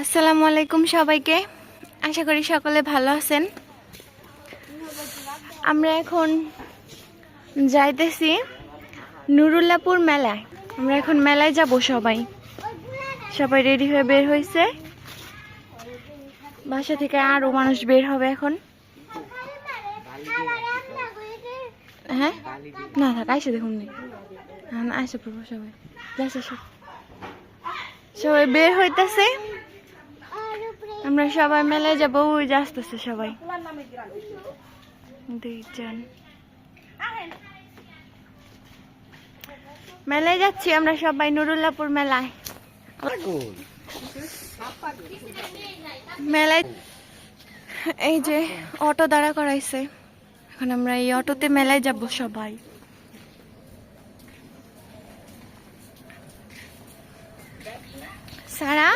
আসসালামু আলাইকুম সবাইকে। আশা করি সকলে ভালো আছেন। আমরা এখন যাইতেছি নুরুল্লাপুর মেলায়। আমরা এখন মেলায় যাব। সবাই রেডি হয়ে বের হয়েছে। বাসা থেকে আরো মানুষ বের হবে এখন। হ্যাঁ না থাক আইসে দেখুন আইসে পড়বো সবাই। সবাই বের হইতেছে। আমরা সবাই মেলায় যাবো। ওই যে আসতেছে সবাই। দুইজন মেলায় যাচ্ছি আমরা সবাই, নুরুল্লাপুর মেলায়। মেলায় এই যে অটো দাঁড়া করাইছে। এখন আমরা এই অটোতে মেলায় যাব সবাই। সারা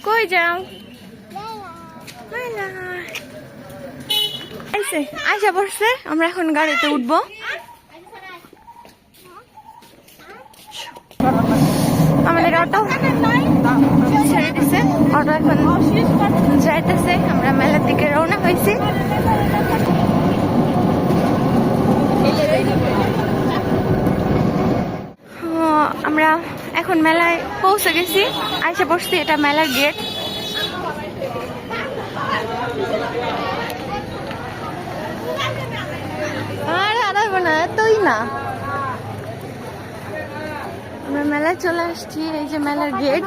কই যাও? আইসা পড়ছে। আমরা এখন গাড়িতে উঠবো। আমাদের অটো ছেড়ে দিছে। অটো এখন যাইতেছে। আমরা মেলার দিকে রওনা হয়েছি। আমরা এখন মেলায় পৌঁছে গেছি। আইসা পড়ছি। এটা মেলার গেট। আর হারাবো না, এতই না। আমরা মেলায় চলে আসছি। এই যে মেলার গেট।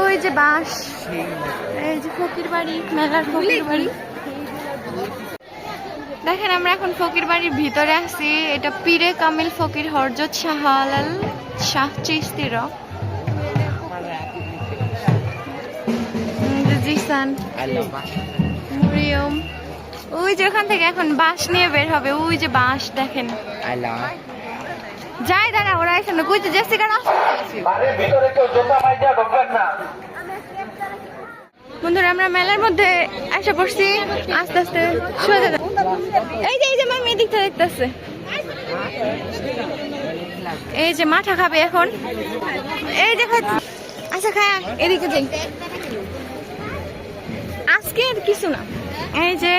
ওই যে বাস, এই যে ফকির বাড়ি, মেলার ফকির বাড়ি। দেখেন আমরা এখন ফকির বাড়ির ভিতরে আছি। এটা পীরে কামিল ফকির হরজত শাহ আলাল শাহ চিশতির জিসান মরিয়ম। ওই যে ওখান থেকে এখন বাস নিয়ে বের হবে। ওই যে বাস দেখেন। যাই দাঁড়া, ওরা এসে না বুঝতে যাচ্ছি কারণ বন্ধুরা আমরা মেলার মধ্যে এসে পড়ছি। আস্তে আস্তে এই যে মামি এদিকটা দেখতেছে। এই যে মাঠা খাবে এখন। এই যে আচ্ছা খায়া এদিকে যাই। আজকে আর কিছু না। এই যে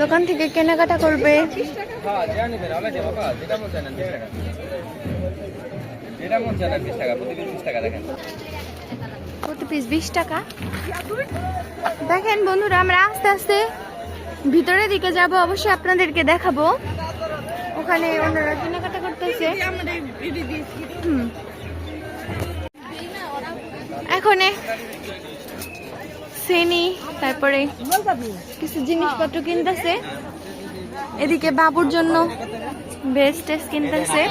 দোকান থেকে কেনাকাটা করবে। প্রতি পিস 20 টাকা। দেখেন বন্ধুরা আমরা আস্তে আস্তে ভিতরের দিকে যাব। অবশ্যই আপনাদেরকে দেখাবো। ওখানে ওনারা কেনাকাটা করতেছে। এখন সেনি তারপরে কিছু জিনিসপত্র কিনতেছে। এদিকে বাবুর জন্য বেস্ট কিনতেছে।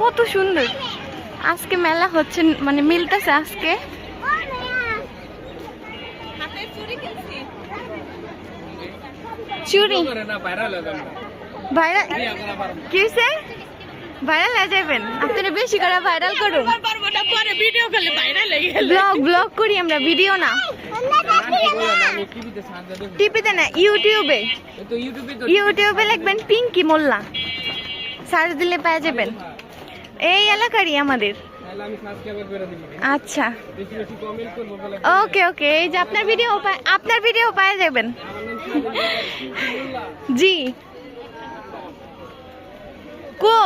কত সুন্দর আজকে মেলা হচ্ছে, মানে মিলতেছে আজকে। চুরি ভাইরাল কিসে ভাইরাল হয়ে যাবেন? আপনারা বেশি করে ভাইরাল করুন। ব্লগ করি আমরা, ভিডিও না। টিভিতে না, ইউটিউবে লিখবেন পিঙ্কি মোল্লা, সার্চ দিলে পেয়ে যাবেন। এই এলাকারই আমাদের। আচ্ছা ওকে ওকে। এই যে আপনার ভিডিও পেয়ে যাবেন। জি কো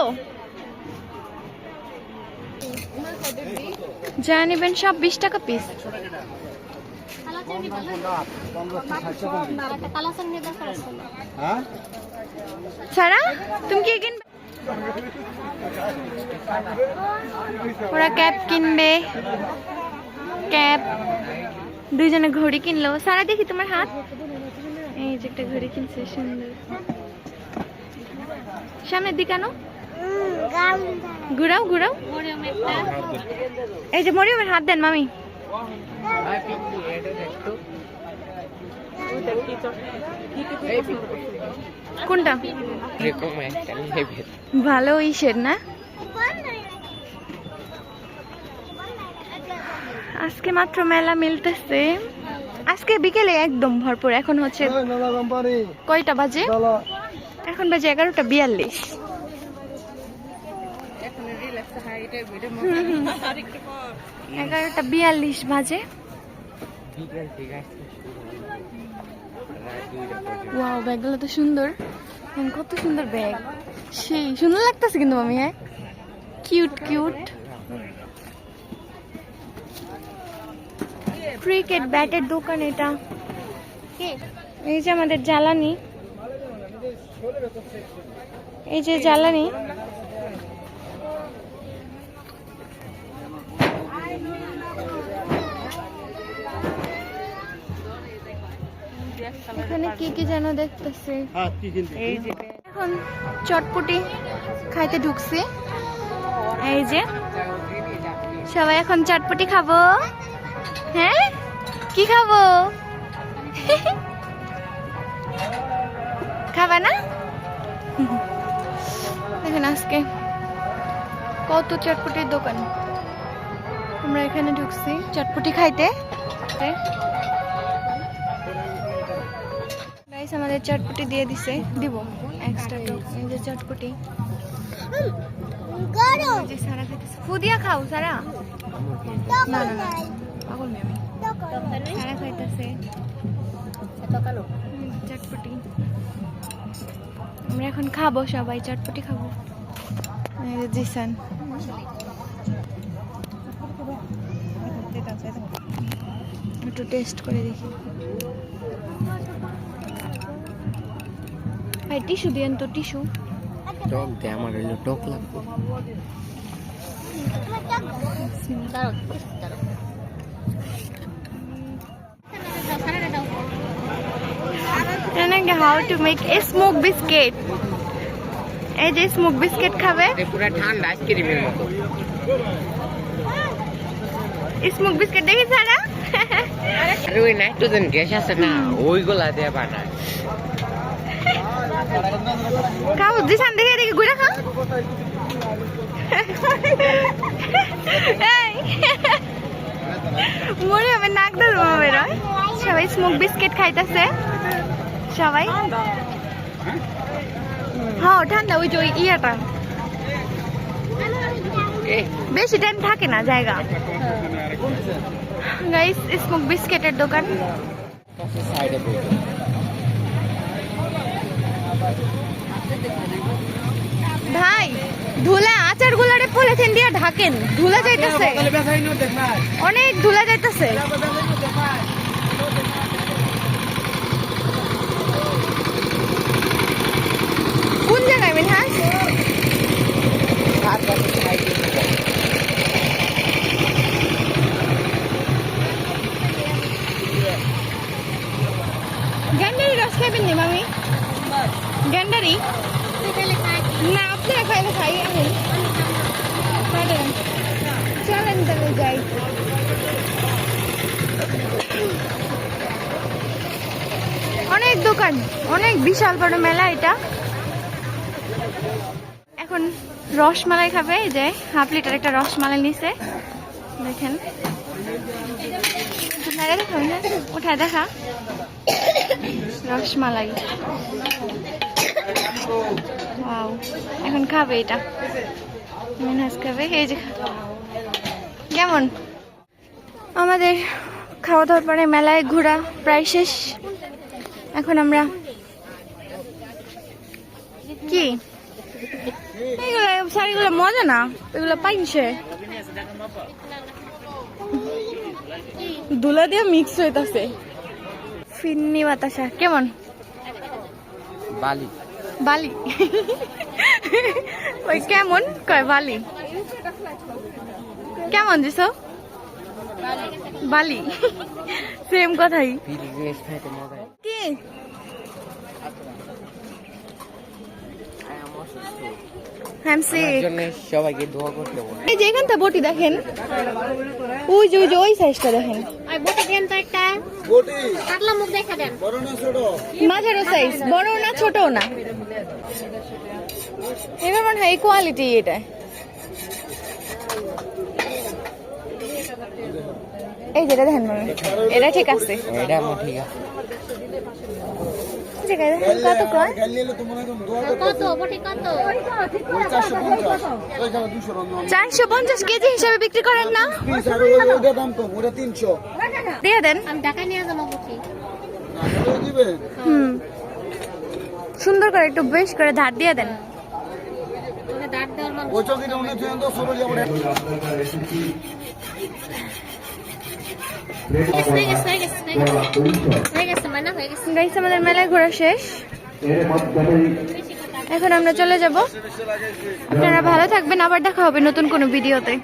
যা নেবেন সব 20 টাকা পিস। সারা তুমি কি কিনবে? ওরা ক্যাপ কিনবে। ক্যাপ দুইজনে ঘড়ি কিনলো। সারা দেখি তোমার হাত। এই যে একটা ঘড়ি কিনছে সুন্দর। সামনের দিকে আনো, ঘুরাও। এই যে মরিয়মের হাত দেন মামি। কোনটা ভালো ইসের না? আজকে মাত্র মেলা মিলতেছে, আজকে বিকেলে একদম ভরপুর। এখন হচ্ছে কয়টা বাজে? এখন বাজে 11:42। 11:42 বাজে। ওয়াও, ব্যাগগুলো তো সুন্দর, কত সুন্দর ব্যাগ, সেই সুন্দর লাগতেছে কিন্তু মামি। হ্যাঁ, কিউট কিউট। ক্রিকেট ব্যাটের দোকান এটা। এই যে আমাদের জ্বালানি, এই যে জ্বালানি। এখানে কি কি যেন দেখতেছে। এখন চটপটি খাইতে ঢুকছি। এই যে সবাই এখন চটপটি খাবো। হ্যাঁ, কি খাবো? খাবা না? দেখেন আজকে কত চটপটির দোকান। আমরা এখানে ঢুকছি চটপটি খাইতে। গাইস, আমাদের চটপটি দিয়ে দিছে, দিব এক্সট্রা। এই যে চটপটি, যে সারা খাইতেছে। ফুদিয়া খাও সারা? না না না, পাগল মেয়ে আমি। সারা খাইতেছে চটপটি। আমরা এখন খাবো, সবাই চটপটি খাবো। জিসান একটু টেস্ট করে দেখি। ভাই টিস্যু দিয়েন তো, টিস্যু। টক দে, আমার হইলো টক লাগবে। How to make a smoke biscuit? এই যে স্মোক বিস্কিট খাবে, পুরো ঠান্ডা আইসক্রিমের মতো। স্মোক বিস্কিট দেখি সারা। আরে ওই নাইট্রোজেন গ্যাস আছে না, ওইগুলা দিয়ে বানায়। খাও জিসান, দেখে দেখে ঘুরে খাও। মনে হবে নাক ধরবো বেরোয়। সবাই স্মোক বিস্কিট খাইতেছে সবাই। হ্যাঁ ঠান্ডা, ওই যে ওই ইয়াটা বেশি টাইম থাকে না জায়গা। গাইস, স্মোক বিস্কিটের দোকান। ভাই ধুলা আচার গুলারে পলিথিন দিয়ে ঢাকেন, ধুলা যাইতেছে, অনেক ধুলা যাইতেছে। কোন জায়গায় মিনহাস? গ্যান্ডারি রস খাবেন নি মামি? গ্যান্ডারি না, আপনারা খাইলে খাই। এখন চলেন তাহলে যাই। অনেক দোকান, অনেক বিশাল বড় মেলা এটা। এখন রসমালাই খাবে। এই যে হাফ লিটার একটা রসমালাই নিছে, দেখেন। উঠায় দেখা রসমালাই। ওয়াও, এখন খাবে এটা, মিনহাস খাবে। এই যে কেমন আমাদের খাওয়া দাওয়ার পরে মেলায় ঘোরা প্রায় শেষ। এখন আমরা কি এইগুলো শাড়িগুলো মজা না, এগুলো পাইছে দুলা দিয়ে মিক্স হইতাছে। ফিন্নি বাতাসা কেমন? বালি বালি ওই কেমন কয় বালি কেমন দিছ? বালি সেম কথাই। কি সবাইকে দোয়া করতে বলে। এই যে এখানটা বটি দেখেন, ওই যে ওই সাইজটা দেখেন। বটি দেন তো একটা বটি কাতলা মুখ দেখা দেন বড় না ছোট মাঝারো সাইজ, বড় না ছোট না। এবার মনে হয় এই কোয়ালিটি এটা। এই যেটা দেখেন মামি, এটা ঠিক আছে। এটা আমার ঠিক আছে। ঠিক আছে, দেখেন কত কয়? গাইলে তো মনে হয় দোয়া কত বটি কত 450 ওইখানে 200 রং 450 কেজি হিসাবে বিক্রি করেন না? পিস আর ওইটা দাম কম ওটা 300 দিয়ে দেন। আমি ঢাকা নিয়ে যাবো বটি না দিবে সুন্দর করে একটু বেশ করে ধার দিয়ে দেন। ওটা দাঁত দেওয়ার মানুষ ওই চকিটা অনেক জন তো সরো যাবো হয়ে গেছে মানে হয়ে গেছে গাইস আমাদের মেলায় ঘোরা শেষ, এখন আমরা চলে যাব। আপনারা ভালো থাকবেন, আবার দেখা হবে নতুন কোনো ভিডিওতে।